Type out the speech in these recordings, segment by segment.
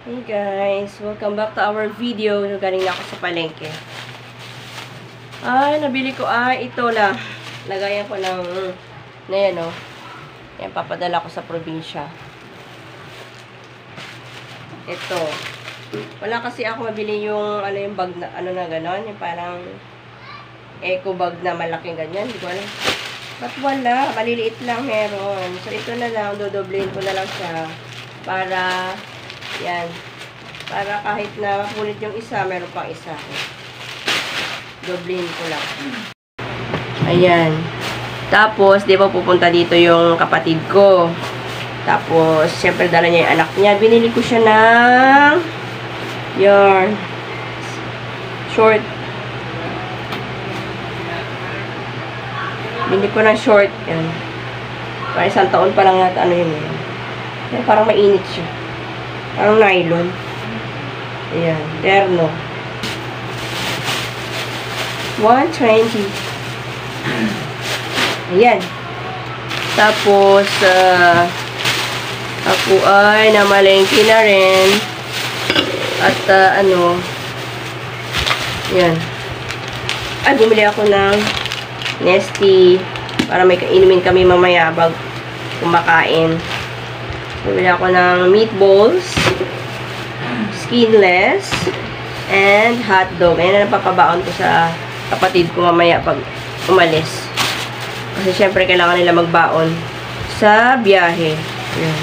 Hey guys, welcome back to our video. Galing na ako sa palengke. Nabili ko ito lang. Lagayan ko ng na yan o. Yan, papadala ko sa probinsya. Ito. Wala kasi ako mabili yung yung bag na na ganon, yung parang eco bag na malaking ganyan, hindi ko alam. Ba't wala? Maliliit lang meron. So ito na lang, dodoblein ko na lang siya para yan. Para kahit na mapunit yung isa, meron pang isa. Doblein ko lang. Ayan. Tapos, di ba pupunta dito yung kapatid ko. Tapos, syempre dala niya yung anak niya. Binili ko siya ng yarn. Short. Binili ko ng short. Yan. Para isang taon pa lang yata yun. Yan, parang mainit siya. Parang nylon. Ayan, terno. 120. Ayan. Tapos, ako ay namalengke na rin. At, ayan. Bumili ako ng Nestea para may kainumin kami mamaya bag kumakain. Bumili ako ng meatballs, skinless, and hotdog. Ayan na napapabaon ko sa kapatid ko mamaya pag umalis. Kasi syempre kailangan nila magbaon sa biyahe. Ayan.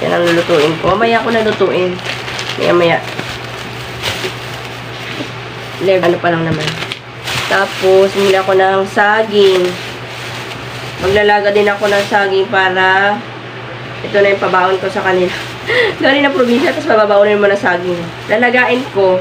Yan ang lulutuin ko. Mamaya ko na lutuin. Maya. Ano pa lang naman. Tapos, bumili ako ng saging. Maglalaga din ako ng saging para ito na yung pabaon ko sa kanila. Galing na probinsya, tapos mababaunin mo na saging. Lalagain ko.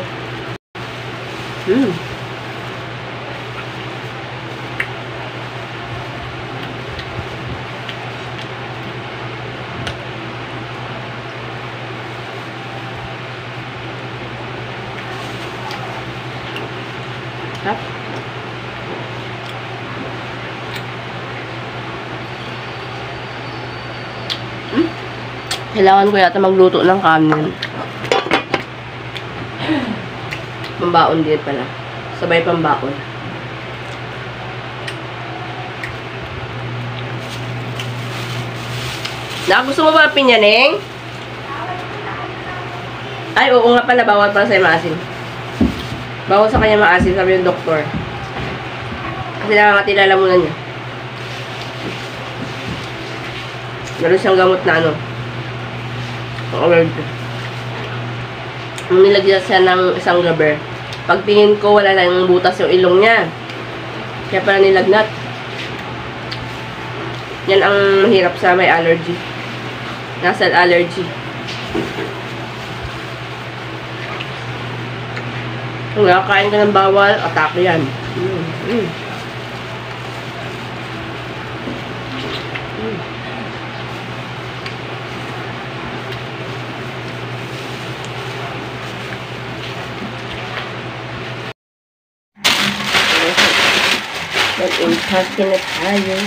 Hap. Kailangan ko yata magluto ng kanin. Pambaon din pala. Sabay pambaon. Gusto mo ba pinyaning? Ay, oo nga pala. Bawal pala sa'yo maasin. Bawal sa kanya maasin, sabi yung doktor. Kasi nakakatilala muna niya. Meron siyang gamot na allergy. Nilagyan siya ng isang rubber. Pagtingin ko, wala lang butas yung ilong niya. Kaya pala nilagnat. Yan ang mahirap sa may allergy. Nasal allergy. Kung nakakain ka ng bawal, atake yan. Mag-impake na tayo.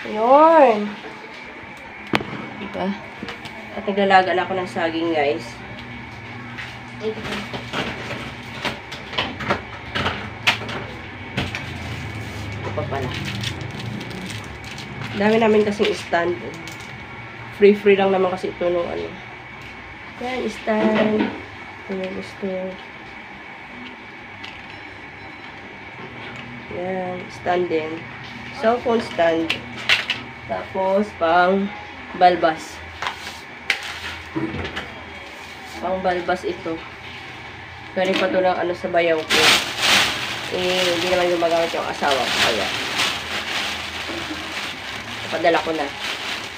Yun. Diba? At naglalaga na ako ng saging, guys. Ito pa pala. Dami namin kasing stand. Free lang naman kasi ito nung ano. Yan, stand. Kung may gusto. Yan, stand din. Cellphone stand. Tapos, pang balbas. Pang balbas ito. Galing pa ito ng ano sa bayaw ko. Eh, hindi naman gumagamit yung asawa ko. Kaya, napadala ko na.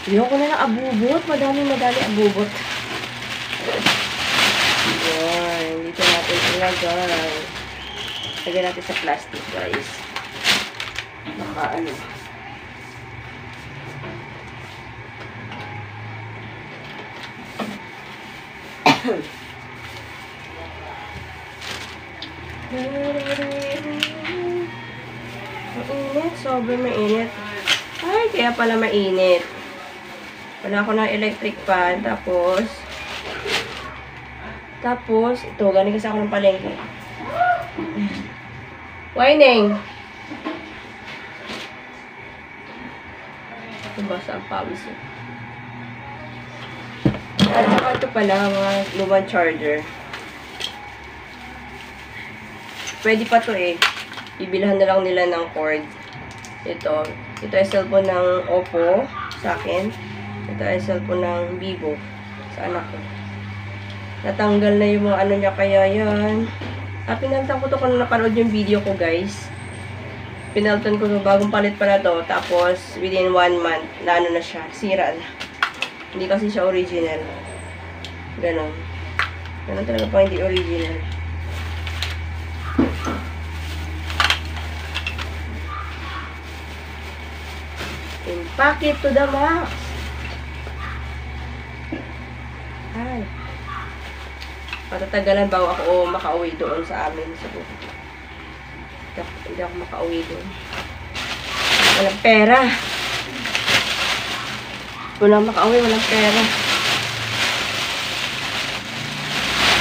Ayoko na ng abubot. Madami abubot. Yan. Dito natin ilagay. Lagyan natin sa plastic, guys. Baka ano. Mainit. Sobrang mainit. Ay, kaya pala mainit. Wala ako ng electric fan. Tapos, ito. Galing kasi ako ng palengke. Whining. Basa ang pawis. At saka ito pala, mga lumang charger. Pwede pa to eh. Bibilhan na lang nila ng cord. Ito ay cellphone ng Oppo sa akin. Ito ay cellphone ng Vivo sa anak ko. Natanggal na yung mga ano niya, kaya yan. Pinalitan ko to kung napanood yung video ko, guys. Pinalitan ko to, bagong palit pala to. Tapos, within 1 month, na ano na siya, sira na. Hindi kasi siya original. Ganon. Ganon talaga pa hindi original. Impact it to the max. Ay. Patatagalan bago ako makauwi doon sa amin sa bukid. Hindi ako makauwi doon. Walang pera. Walang makauwi, walang pera.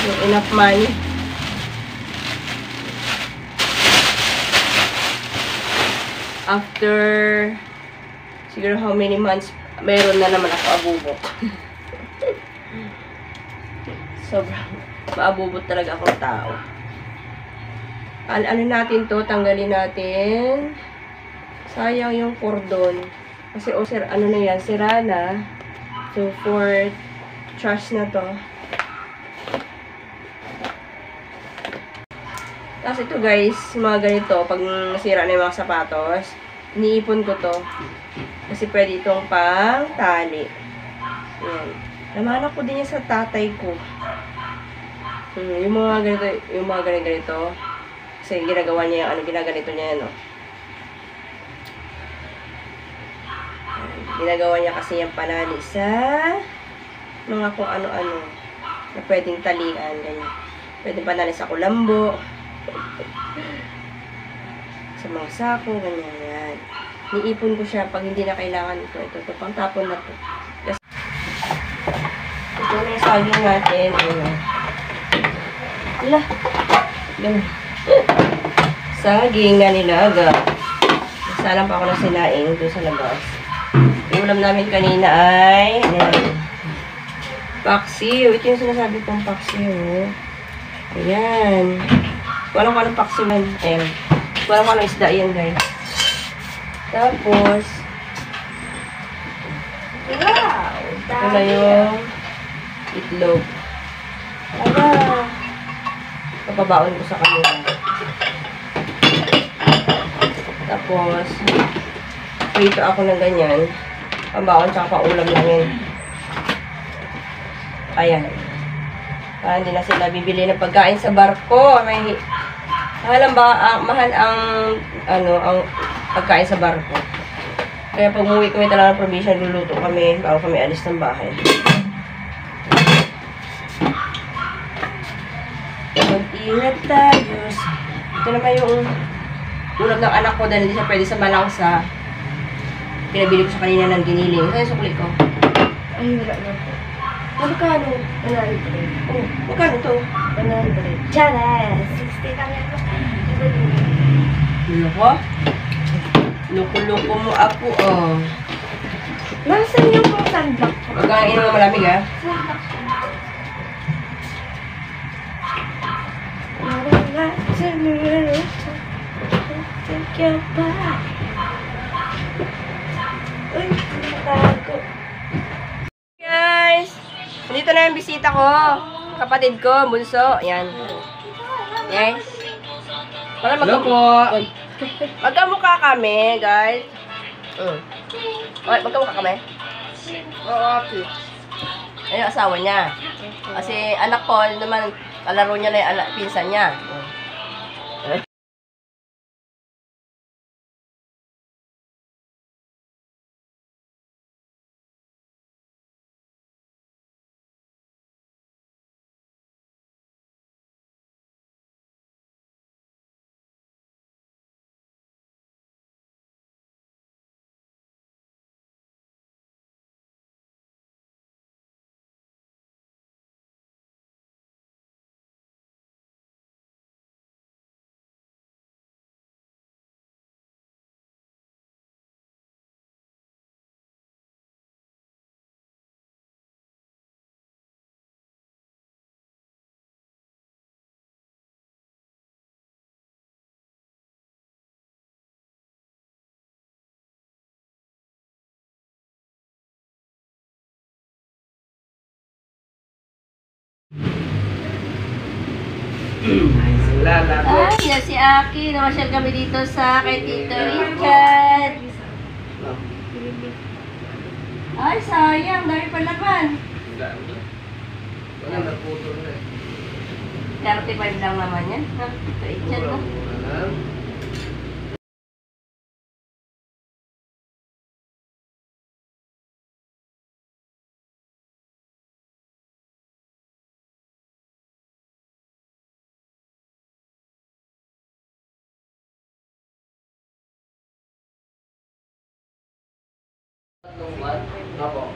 Yung enough money. After siguro how many months, meron na naman ako abubot. Sobrang maabubot talaga akong tao. Ano natin to, tanggalin natin. Sayang yung cordon. Kasi ano na yan, sira na. So for trash na to. Tapos ito guys, mga ganito, pag nasira na yung mga sapatos, iniipon ko to. Kasi pwede itong pang tali. Yan. Namanak ko din yan sa tatay ko. Yung mga ganito. Kasi ginagawa niya yung ginaganito niya yan, no? Ginagawa niya kasi yung panali sa mga kung ano-ano na pwedeng talian, ganyan. Pwedeng panali sa kulambo, sa mga sako, ganyan, yan. Niipon ko siya pag hindi na kailangan ito. Ito, pang tapon na to. Kasi, ito na yung saging natin. Ala, ganun. Saging na nilaga. Nasalang pa ako ng sinaing doon sa labas. Yung ulam namin kanina ay paksiw. Ito yung sinasabi kong paksiw. Ayan. Walang ko anong paksiw yan. Ayan. Walang ko anong isda yan, guys. Tapos, wow! Ito na yung itlog. Ala! Papabaon ko sa kanila. Tapos, prito ako ng ganyan. Pambaon tsaka paulam lang yun. Ayan. Para hindi na sila bibili ng pagkain sa barko. Mahal ang pagkain sa barko. Kaya pag umuwi kami talaga ng probinsya, luluto kami bago kami alis ng bahay. Mag-ingat tayo. Ito naman yung ulam ng anak ko dahil hindi siya pwede sa malangsa. Pinabili ko sa kanina ng giniling. Kaya sukli ko. Ay, wala na po. Magkano? 100. Oh, magkano to? 100. Charas! 60 lang yan. Loko? Loko-loko mo ako, oh. Nasaan yung pong sunblock ko? Magkano inom na malamig, ha? Sunblock ko. Take your back. Uy, natago. Guys! Nandito na yung bisita ko. Kapatid ko, bunso. Yan. Yes. Hello po! Magkamukha kami, guys. Okay, magkamukha kami. Oo, ate. Ayun, asawa niya. Kasi anak ko, yun naman, kalaro niya na yung anak, pinsan niya. Ay, yan si Aki. Namasyal kami dito sa kay Tito Richard. Ay, sayang. Dami pa naman. Wala na puto na eh. 35 lang naman yan. Ha? Tito Richard, no? Apo.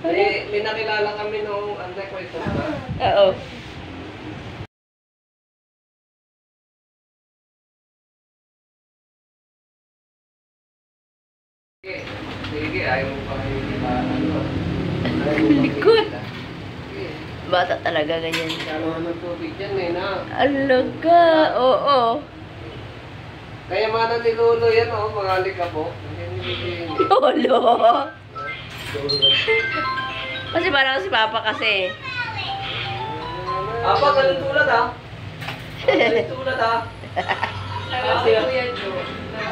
May nakilala kami nung anday ko ito. Oo. Sige, ayaw mo pa ano. Likod. Bata talaga ganyan. Ano naman tubig dyan eh na. Alaga, oo. Kaya mana ni Lolo yan oh, mga likabo. Lolo. Kasi parang si Papa kasi. Apa, ganun tulad ah. Ganun tulad ah. Kasi Kuya Joe, na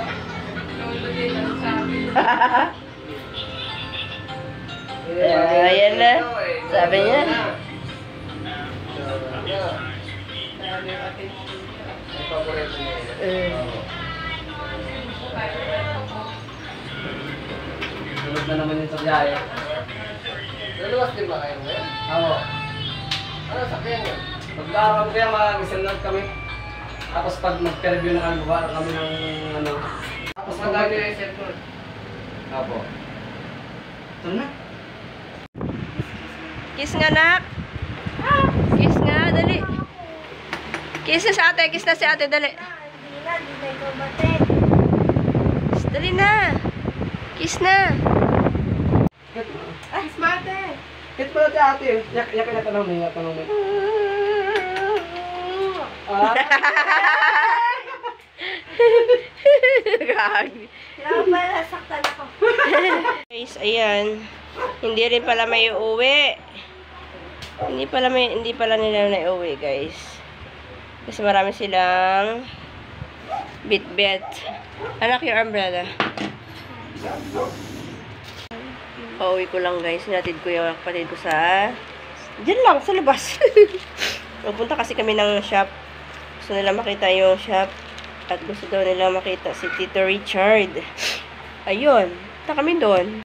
lolo din ang sabi. Ayan na. Sabi niya. Dahil yung attention niya. Paborito niya. Tulog na naman yung sa biyahe. Luluwas din ba kayo ngayon? Oo. Ano sakyan yun? Pag-aaral kaya mag-isang lang kami. Tapos pag mag-review na kami, gawa kami ng ano. Tapos mag-ano yung cellphone. Apo. Ito na. Kiss nga, nak. Kiss nga, dali. Kiss na sa ate. Kiss na si ate, dali. Hindi na ikaw batid. Kiss, dali na. Kiss na. Ay, smarte. Kit pala si ate. Yak na tanong niya. Tanong niya. Gagi. Kaya pala, saktan ako. Guys, ayan. Hindi rin pala may uuwi. Hindi pala nila na uuwi, guys. Kasi marami silang bit-bit. Anak, your umbrella. Pauwi ko lang, guys. Sinatid ko yung kapatid ko sa... Diyan lang, sa labas. Magpunta kasi kami ng shop. Gusto nila makita yung shop. At gusto daw nila makita si Tito Richard. Ayun. Punta kami doon.